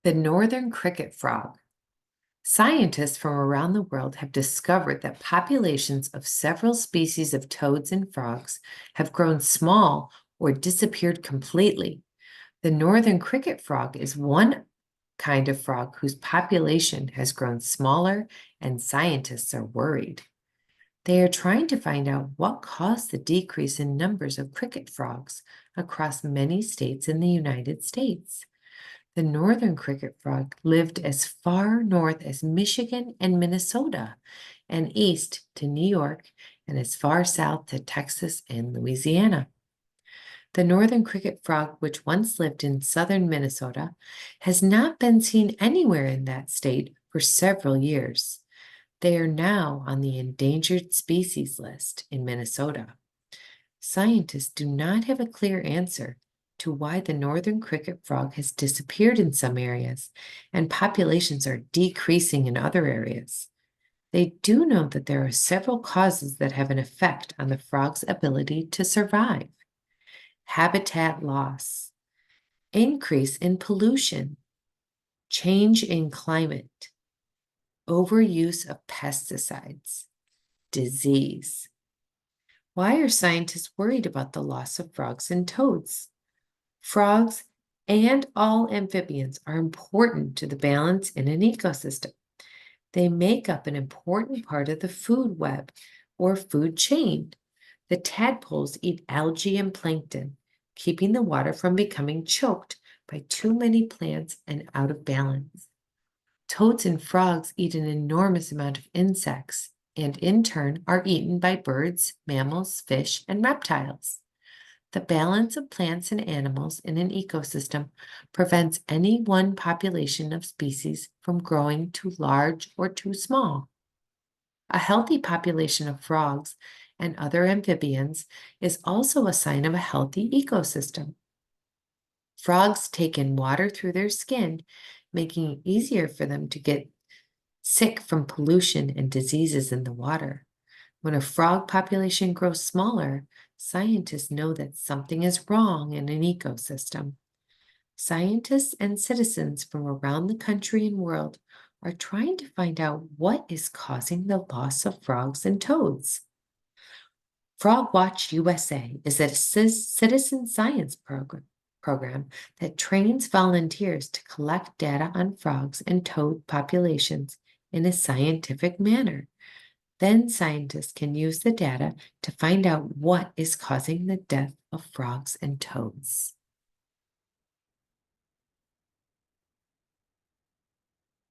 The northern cricket frog. Scientists from around the world have discovered that populations of several species of toads and frogs have grown small or disappeared completely. The northern cricket frog is one kind of frog whose population has grown smaller, and scientists are worried. They are trying to find out what caused the decrease in numbers of cricket frogs across many states in the United States. The northern cricket frog lived as far north as Michigan and Minnesota, and east to New York, and as far south to Texas and Louisiana. The northern cricket frog, which once lived in southern Minnesota, has not been seen anywhere in that state for several years. They are now on the endangered species list in Minnesota. Scientists do not have a clear answer to why the northern cricket frog has disappeared in some areas and populations are decreasing in other areas. They do know that there are several causes that have an effect on the frog's ability to survive. Habitat loss, increase in pollution, change in climate, overuse of pesticides, disease. Why are scientists worried about the loss of frogs and toads? Frogs and all amphibians are important to the balance in an ecosystem. They make up an important part of the food web or food chain. The tadpoles eat algae and plankton, keeping the water from becoming choked by too many plants and out of balance. Toads and frogs eat an enormous amount of insects and in turn are eaten by birds, mammals, fish, and reptiles. The balance of plants and animals in an ecosystem prevents any one population of species from growing too large or too small. A healthy population of frogs and other amphibians is also a sign of a healthy ecosystem. Frogs take in water through their skin, making it easier for them to get sick from pollution and diseases in the water. When a frog population grows smaller, scientists know that something is wrong in an ecosystem. Scientists and citizens from around the country and world are trying to find out what is causing the loss of frogs and toads. Frog Watch USA is a citizen science program that trains volunteers to collect data on frogs and toad populations in a scientific manner. Then scientists can use the data to find out what is causing the death of frogs and toads.